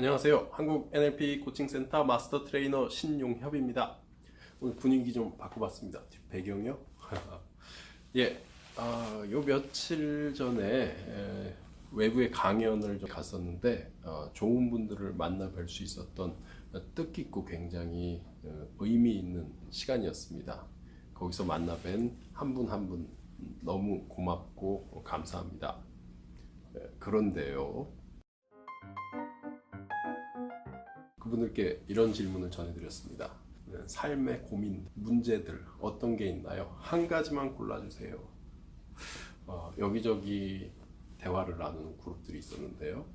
안녕하세요. 한국 NLP 코칭센터 마스터 트레이너 신용협입니다. 오늘 분위기 좀 바꿔봤습니다. 배경이요? 예, 요 며칠 전에 외부의 강연을 좀 갔었는데 좋은 분들을 만나 뵐 수 있었던 뜻깊고 굉장히 의미 있는 시간이었습니다. 거기서 만나 뵌 한 분 한 분 너무 고맙고 감사합니다. 그런데요. 그분들께 이런 질문을 전해드렸습니다. 삶의 고민, 문제들 어떤 게 있나요? 한 가지만 골라주세요. 여기저기 대화를 나누는 그룹들이 있었는데요.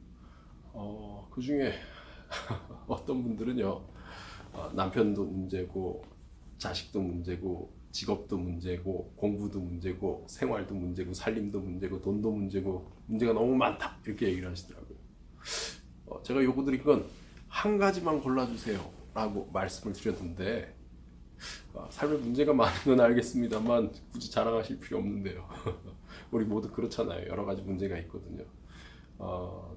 그 중에 어떤 분들은요, 남편도 문제고, 자식도 문제고, 직업도 문제고, 공부도 문제고, 생활도 문제고, 살림도 문제고, 돈도 문제고, 문제가 너무 많다. 이렇게 얘기를 하시더라고요. 제가 요구드린 건 한 가지만 골라주세요 라고 말씀을 드렸는데, 삶에 문제가 많은 건 알겠습니다만 굳이 자랑하실 필요 없는데요. 우리 모두 그렇잖아요. 여러 가지 문제가 있거든요.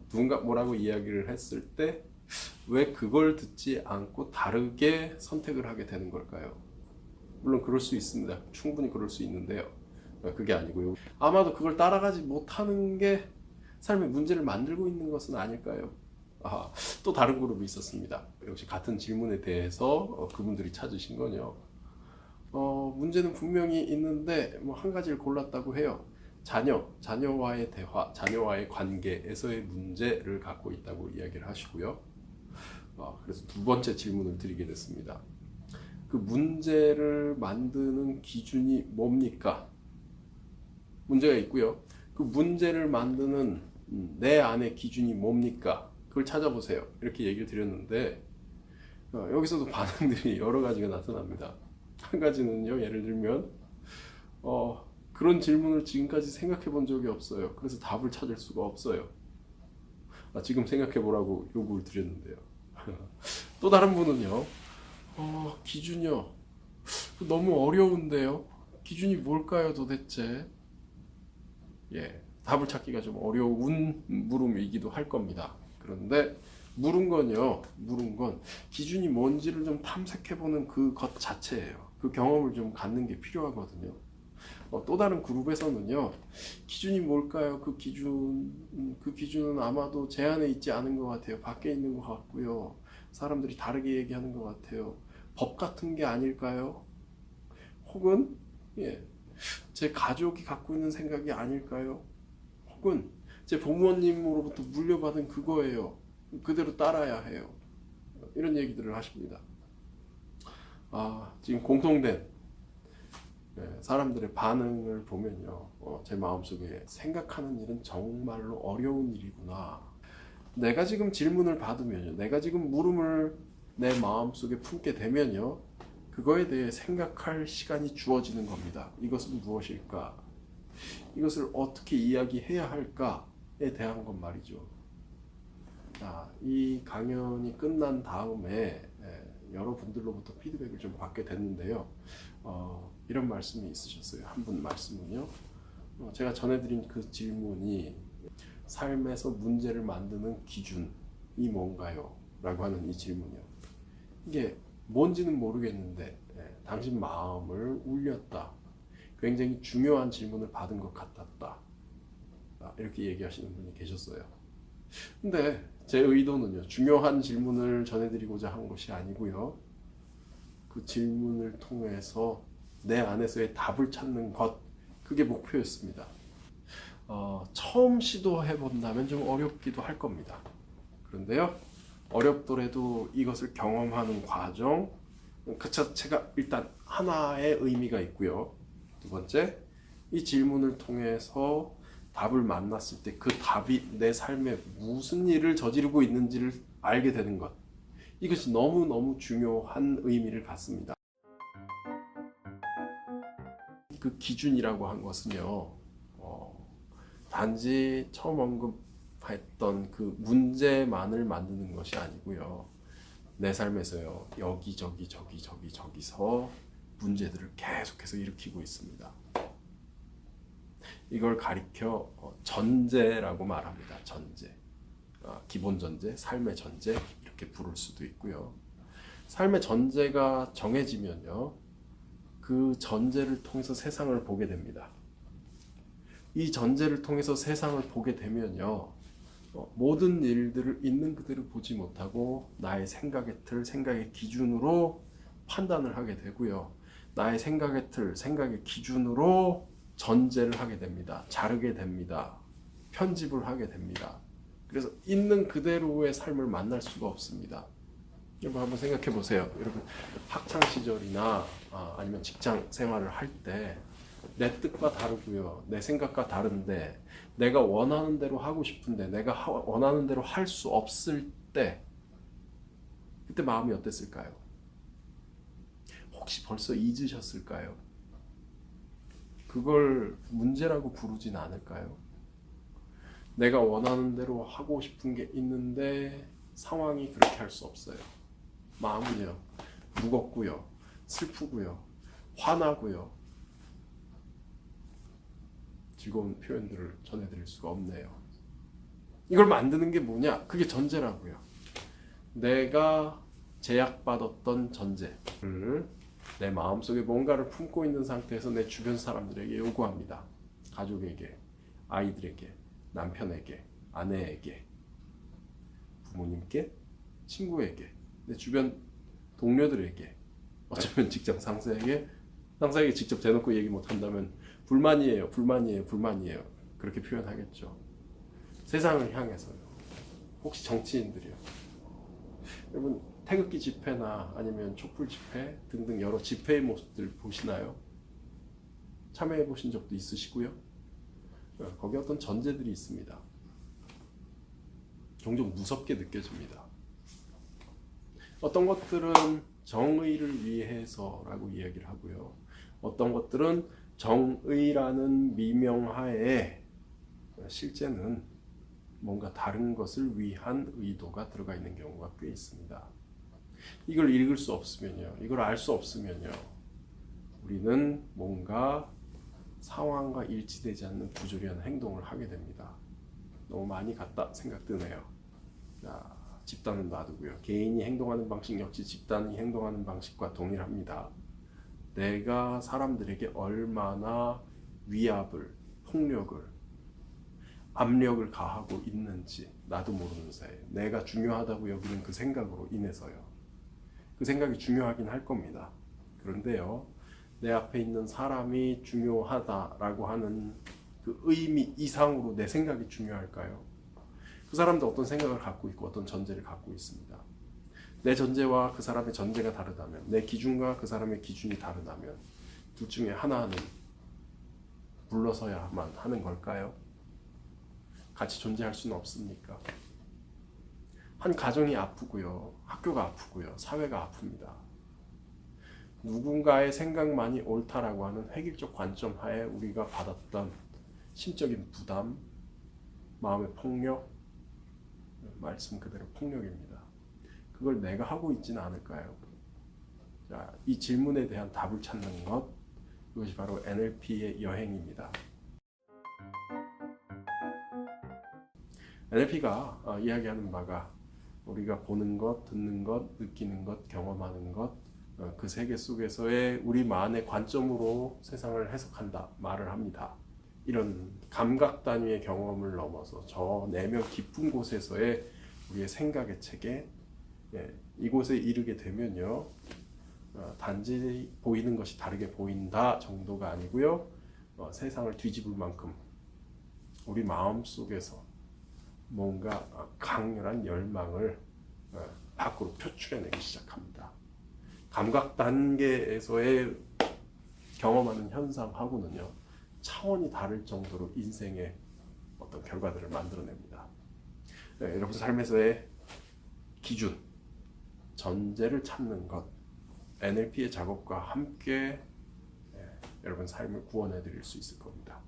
누군가 뭐라고 이야기를 했을 때 왜 그걸 듣지 않고 다르게 선택을 하게 되는 걸까요? 물론 그럴 수 있습니다. 충분히 그럴 수 있는데요. 그게 아니고요. 아마도 그걸 따라가지 못하는 게 삶의 문제를 만들고 있는 것은 아닐까요? 또 다른 그룹이 있었습니다. 역시 같은 질문에 대해서 그분들이 찾으신 건요. 문제는 분명히 있는데 뭐 한 가지를 골랐다고 해요. 자녀와의 대화, 자녀와의 관계에서의 문제를 갖고 있다고 이야기를 하시고요. 그래서 두 번째 질문을 드리게 됐습니다. 그 문제를 만드는 기준이 뭡니까? 문제가 있고요. 그 문제를 만드는 내 안의 기준이 뭡니까? 그걸 찾아보세요. 이렇게 얘기를 드렸는데 여기서도 반응들이 여러 가지가 나타납니다. 한 가지는요, 예를 들면 그런 질문을 지금까지 생각해 본 적이 없어요. 그래서 답을 찾을 수가 없어요. 지금 생각해 보라고 요구를 드렸는데요. 또 다른 분은요, 기준이요, 너무 어려운데요. 기준이 뭘까요, 도대체? 예, 답을 찾기가 좀 어려운 물음이기도 할 겁니다. 그런데 물은 건 기준이 뭔지를 좀 탐색해보는 그것 자체예요. 그 경험을 좀 갖는 게 필요하거든요. 또 다른 그룹에서는요, 기준이 뭘까요? 그 기준은 아마도 제 안에 있지 않은 것 같아요. 밖에 있는 것 같고요. 사람들이 다르게 얘기하는 것 같아요. 법 같은 게 아닐까요? 혹은 제 가족이 갖고 있는 생각이 아닐까요? 혹은 제 부모님으로부터 물려받은 그거예요. 그대로 따라야 해요. 이런 얘기들을 하십니다. 지금 공통된 사람들의 반응을 보면요, 제 마음속에 생각하는 일은 정말로 어려운 일이구나. 내가 지금 질문을 받으면요, 내가 지금 물음을 내 마음속에 품게 되면요, 그거에 대해 생각할 시간이 주어지는 겁니다. 이것은 무엇일까? 이것을 어떻게 이야기해야 할까에 대한 것 말이죠. 이 강연이 끝난 다음에 여러분들로부터 피드백을 좀 받게 됐는데요. 이런 말씀이 있으셨어요. 한 분 말씀은요, 제가 전해드린 그 질문이 삶에서 문제를 만드는 기준이 뭔가요? 라고 하는 이 질문이요. 이게 뭔지는 모르겠는데 당신 마음을 울렸다. 굉장히 중요한 질문을 받은 것 같았다. 이렇게 얘기하시는 분이 계셨어요. 근데 제 의도는요, 중요한 질문을 전해드리고자 한 것이 아니고요, 그 질문을 통해서 내 안에서의 답을 찾는 것, 그게 목표였습니다. 처음 시도해본다면 좀 어렵기도 할 겁니다. 그런데요, 어렵더라도 이것을 경험하는 과정 그 자체가 일단 하나의 의미가 있고요. 두 번째, 이 질문을 통해서 답을 만났을 때 그 답이 내 삶에 무슨 일을 저지르고 있는지를 알게 되는 것, 이것이 너무너무 중요한 의미를 갖습니다. 그 기준이라고 한 것은요, 단지 처음 언급했던 그 문제만을 만드는 것이 아니고요, 내 삶에서요, 여기저기서 문제들을 계속해서 일으키고 있습니다. 이걸 가리켜 전제라고 말합니다. 전제. 기본 전제, 삶의 전제 이렇게 부를 수도 있고요. 삶의 전제가 정해지면요, 그 전제를 통해서 세상을 보게 됩니다. 이 전제를 통해서 세상을 보게 되면요, 모든 일들을 있는 그대로 보지 못하고 나의 생각의 틀, 생각의 기준으로 판단을 하게 되고요. 나의 생각의 틀, 생각의 기준으로 전제를 하게 됩니다. 자르게 됩니다. 편집을 하게 됩니다. 그래서 있는 그대로의 삶을 만날 수가 없습니다. 여러분 한번 생각해 보세요. 여러분 학창 시절이나 아니면 직장 생활을 할 때 내 뜻과 다르고요, 내 생각과 다른데 내가 원하는 대로 하고 싶은데 내가 원하는 대로 할 수 없을 때 그때 마음이 어땠을까요? 혹시 벌써 잊으셨을까요? 그걸 문제라고 부르진 않을까요? 내가 원하는 대로 하고 싶은 게 있는데 상황이 그렇게 할 수 없어요. 마음은요, 무겁고요, 슬프고요, 화나고요, 즐거운 표현들을 전해드릴 수가 없네요. 이걸 만드는 게 뭐냐? 그게 전제라고요. 내가 제약받았던 전제를 내 마음속에 뭔가를 품고 있는 상태에서 내 주변 사람들에게 요구합니다. 가족에게, 아이들에게, 남편에게, 아내에게, 부모님께, 친구에게, 내 주변 동료들에게, 어쩌면 직장 상사에게 직접 대놓고 얘기 못한다면 불만이에요, 불만이에요, 불만이에요, 그렇게 표현하겠죠. 세상을 향해서요. 혹시 정치인들이요. 여러분 태극기 집회나 아니면 촛불 집회 등등 여러 집회의 모습들 보시나요? 참여해 보신 적도 있으시고요. 거기 어떤 전제들이 있습니다. 종종 무섭게 느껴집니다. 어떤 것들은 정의를 위해서라고 이야기를 하고요. 어떤 것들은 정의라는 미명하에 실제는 뭔가 다른 것을 위한 의도가 들어가 있는 경우가 꽤 있습니다. 이걸 읽을 수 없으면요, 이걸 알 수 없으면요, 우리는 뭔가 상황과 일치되지 않는 부조리한 행동을 하게 됩니다. 너무 많이 갔다 생각 드네요. 자, 집단은 놔두고요. 개인이 행동하는 방식 역시 집단이 행동하는 방식과 동일합니다. 내가 사람들에게 얼마나 위압을, 폭력을, 압력을 가하고 있는지 나도 모르는 사이에 내가 중요하다고 여기는 그 생각으로 인해서요. 그 생각이 중요하긴 할 겁니다. 그런데요, 내 앞에 있는 사람이 중요하다라고 하는 그 의미 이상으로 내 생각이 중요할까요? 그 사람도 어떤 생각을 갖고 있고 어떤 전제를 갖고 있습니다. 내 전제와 그 사람의 전제가 다르다면, 내 기준과 그 사람의 기준이 다르다면 둘 중에 하나는 물러서야만 하는 걸까요? 같이 존재할 수는 없습니까? 한 가정이 아프고요, 학교가 아프고요, 사회가 아픕니다. 누군가의 생각만이 옳다라고 하는 획일적 관점 하에 우리가 받았던 심적인 부담, 마음의 폭력, 말씀 그대로 폭력입니다. 그걸 내가 하고 있지는 않을까요? 자, 이 질문에 대한 답을 찾는 것, 이것이 바로 NLP의 여행입니다. NLP가 이야기하는 바가 우리가 보는 것, 듣는 것, 느끼는 것, 경험하는 것, 그 세계 속에서의 우리만의 관점으로 세상을 해석한다 말을 합니다. 이런 감각 단위의 경험을 넘어서 저 내면 깊은 곳에서의 우리의 생각의 체계, 이곳에 이르게 되면요, 단지 보이는 것이 다르게 보인다 정도가 아니고요, 세상을 뒤집을 만큼 우리 마음 속에서 뭔가 강렬한 열망을 밖으로 표출해내기 시작합니다. 감각 단계에서의 경험하는 현상하고는요, 차원이 다를 정도로 인생의 어떤 결과들을 만들어냅니다. 여러분 삶에서의 기준, 전제를 찾는 것, NLP의 작업과 함께 여러분 삶을 구원해 드릴 수 있을 겁니다.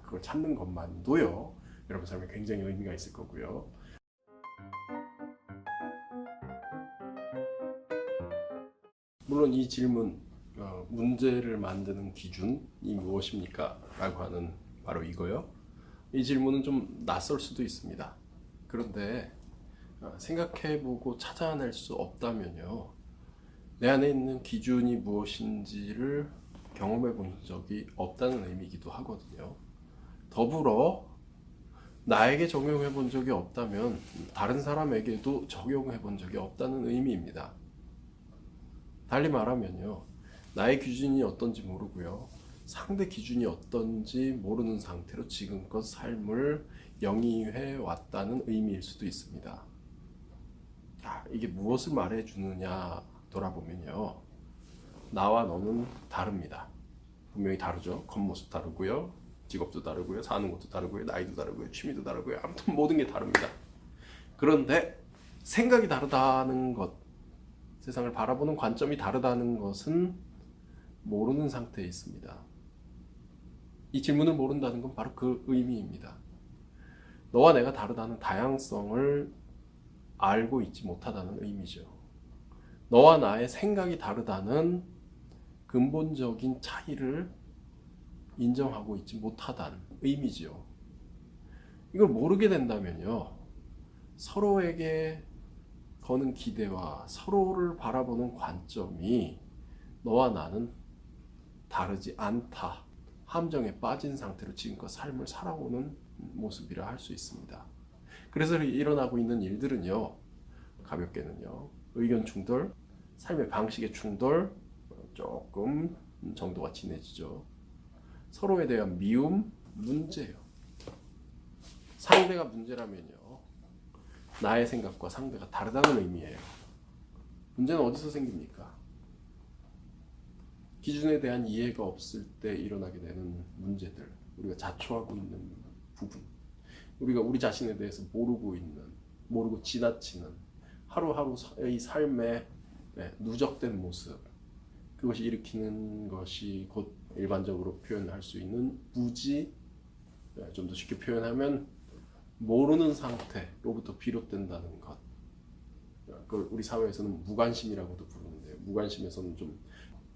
그걸 찾는 것만도요, 여러분 삶에 굉장히 의미가 있을 거고요. 물론 이 질문, 문제를 만드는 기준이 무엇입니까? 라고 하는 바로 이거요. 이 질문은 좀 낯설 수도 있습니다. 그런데 생각해보고 찾아낼 수 없다면요, 내 안에 있는 기준이 무엇인지를 경험해 본 적이 없다는 의미이기도 하거든요. 더불어 나에게 적용해 본 적이 없다면 다른 사람에게도 적용해 본 적이 없다는 의미입니다. 달리 말하면요, 나의 기준이 어떤지 모르고요, 상대 기준이 어떤지 모르는 상태로 지금껏 삶을 영위해 왔다는 의미일 수도 있습니다. 이게 무엇을 말해 주느냐 돌아보면요, 나와 너는 다릅니다. 분명히 다르죠. 겉모습 다르고요, 직업도 다르고요, 사는 것도 다르고요, 나이도 다르고요, 취미도 다르고요. 아무튼 모든 게 다릅니다. 그런데 생각이 다르다는 것, 세상을 바라보는 관점이 다르다는 것은 모르는 상태에 있습니다. 이 질문을 모른다는 건 바로 그 의미입니다. 너와 내가 다르다는 다양성을 알고 있지 못하다는 의미죠. 너와 나의 생각이 다르다는 근본적인 차이를 인정하고 있지 못하다는 의미죠. 이걸 모르게 된다면요, 서로에게 거는 기대와 서로를 바라보는 관점이 너와 나는 다르지 않다, 함정에 빠진 상태로 지금껏 삶을 살아오는 모습이라 할 수 있습니다. 그래서 일어나고 있는 일들은요, 가볍게는요, 의견 충돌, 삶의 방식의 충돌, 조금 정도가 진해지죠. 서로에 대한 미움, 문제예요. 상대가 문제라면요, 나의 생각과 상대가 다르다는 의미예요. 문제는 어디서 생깁니까? 기준에 대한 이해가 없을 때 일어나게 되는 문제들, 우리가 자초하고 있는 부분, 우리가 우리 자신에 대해서 모르고 지나치는 하루하루의 삶의 누적된 모습, 그것이 일으키는 것이 곧 일반적으로 표현할 수 있는 무지, 좀 더 쉽게 표현하면 모르는 상태로부터 비롯된다는 것. 그걸 우리 사회에서는 무관심이라고도 부르는데요. 무관심에서는 좀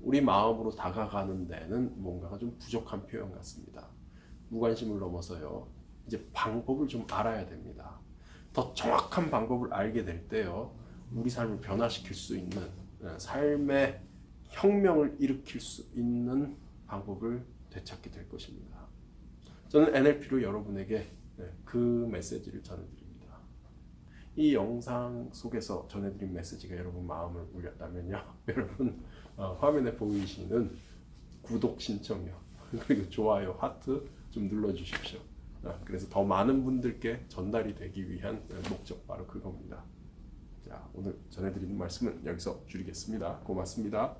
우리 마음으로 다가가는 데는 뭔가가 좀 부족한 표현 같습니다. 무관심을 넘어서요, 이제 방법을 좀 알아야 됩니다. 더 정확한 방법을 알게 될 때요, 우리 삶을 변화시킬 수 있는, 삶의 혁명을 일으킬 수 있는 방법을 되찾게 될 것입니다. 저는 NLP로 여러분에게 그 메시지를 전해드립니다. 이 영상 속에서 전해드린 메시지가 여러분 마음을 울렸다면요, 여러분 화면에 보이시는 구독 신청요, 그리고 좋아요, 하트 좀 눌러주십시오. 그래서 더 많은 분들께 전달이 되기 위한 목적, 바로 그겁니다. 자, 오늘 전해드리는 말씀은 여기서 줄이겠습니다. 고맙습니다.